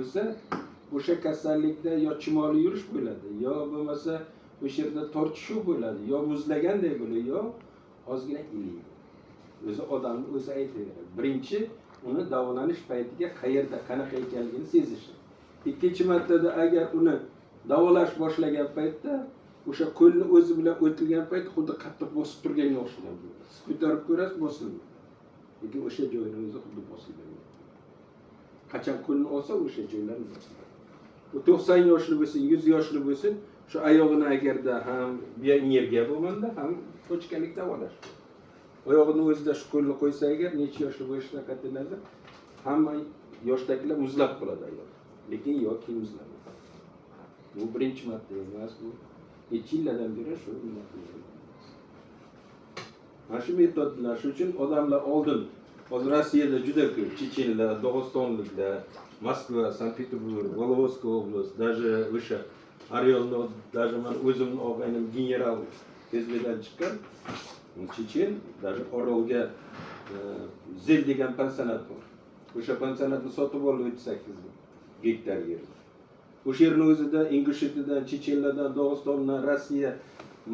bo'lsa, o'sha kasallikda yo chumoli yurish bo'ladi, yo bo'lmasa o'sha yerda tortishuv bo'ladi, yo muzlaganday bo'ladi, yo ozgina ilik. O'zi odamni o'zi aytaveradi. Birinchi uni davolanish paytiga qayerda, qanaqa ekanligini sezishi. Ikkinchi martada agar uni davolash boshlagan paytda o'sha qo'lni o'zi bilan o'tilgan payt xuddi qattiq bosib turganga o'xshagan bo'ladi. Siz ko'tarib ko'rasiz, bosilmaydi. Lekin o'sha joyni o'zi xuddi bosiladi. Qachon qo'lni olsa o'sha joylarni bosiladi. U 90 yoshli bo'lsin, 100 yoshli bo'lsin, shu oyog'ini agarda ham bioenergiya bo'lganda ham tochkalik davolash. Oyog'ini o'zida shu qo'lni qo'ysa agar necha yoshli bo'lishidan qat'iy nazar hamma yoshdagilar muzlab qoladi ayoq. Lekin yoki muzlamaydi. Bu birinchi marta emas, bu necha yillardan beri shu mana shu metodlar shu uchun odamlar oldin hozir Rossiyada juda ko'p chechenlar, dog'istonliklar, Moskva, Sankt-Peterburg, Volovskoy oblast, даже o'sha Oryolni, даже men o'zimning og'aynim general tezlikdan chiqqan chechen, даже Orolga Zel degan pansionat bor. O'sha pansionatni sotib olib 8 gektar yer. O'sha yerni o'zida Ingushetiydan, chechenlardan, Dog'istondan, Rossiya,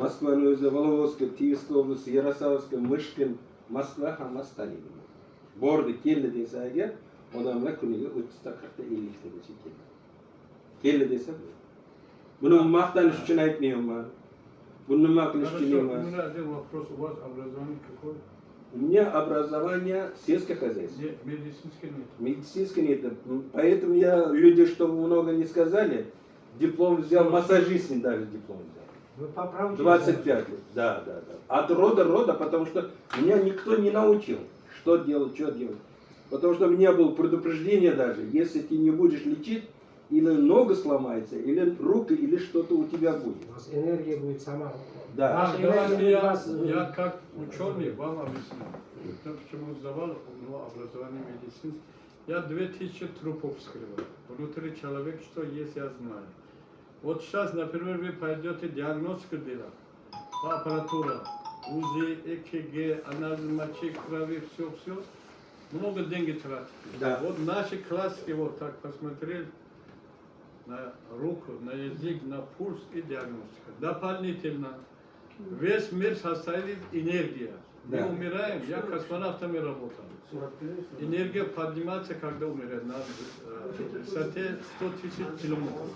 Moskvani o'zi, Volovskoy, Tverskoy oblasti, Yaroslavlskoy, Mishkin, Moskva hammasi taniydi. Bordi, keldi desa agar odamlar kuniga 30 ta, 40 ta, 50 tagacha keldi. Keldi desa buni maqtanish uchun aytmayman. Buni nima qilish uchun emas. У меня образование сельское хозяйство. Медицинское нет. Медицинское нет. Поэтому я, люди, что много не сказали, диплом взял, массажист даже диплом взял. Вы поправьте. 25 лет. Да. От рода, потому что меня никто не научил, что делать. Потому что у меня было предупреждение даже, если ты не будешь лечить, или нога сломается, или рука, или что-то у тебя будет. У вас энергия будет сама. Да. Давайте я как ученый вам объясню. Почему сдавал образование медицинское. Я 2000 трупов вскрывал. Внутри человека что есть, я знаю. Вот сейчас, например, вы пойдете диагностику делать. Аппаратура, УЗИ, ЭКГ, анализ мочи, крови, все. Много денег тратите. Да. Вот наши классики вот так посмотрели на руку, на язык, на пульс и диагностика. Дополнительно. Весь мир состоит из энергии. Мы умираем, я космонавтами работал. Энергия поднимается, когда умирает на высоте 100 000 километров.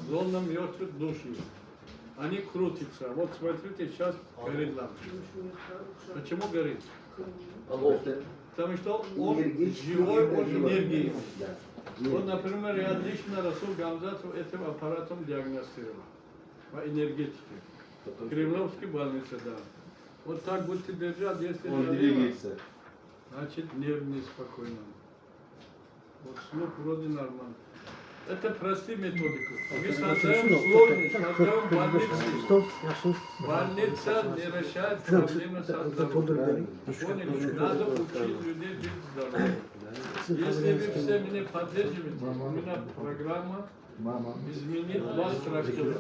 В лунном мертве души. Они крутятся. Вот смотрите, сейчас горит лампа. Почему горит? Потому что он живой, он энергии. Вот, например, я лично Расул Гамзатов этим аппаратом диагностировал по энергетике. Кремлевской больнице, да. Вот так будете держать, если Он двигается. Значит, нерв неспокойно. Вот слух вроде нормально. Это простые методики. Мы создаем сложность, создаем больницы. Больница не решает проблемы со здоровьем. Поняли? Надо учить людей жить здоровьем. Если вы все меня поддерживаете, у меня программа изменит два структуры.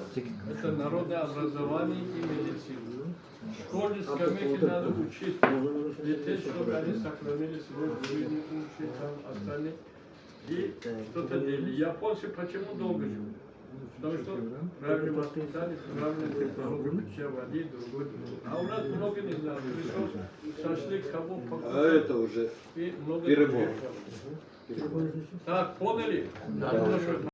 Это народное образование и медицина. В школе скамейки надо учить детей, чтобы они сохранили свою жизнь, учить там остальные. И что-то делали. Японцы почему долго живут? Потому что правильно воспитали, правильно технологию, все води, другой. А у нас много не знаю. Пришел шашлык, кого покупать. А это уже перебор. Так, поняли? Да.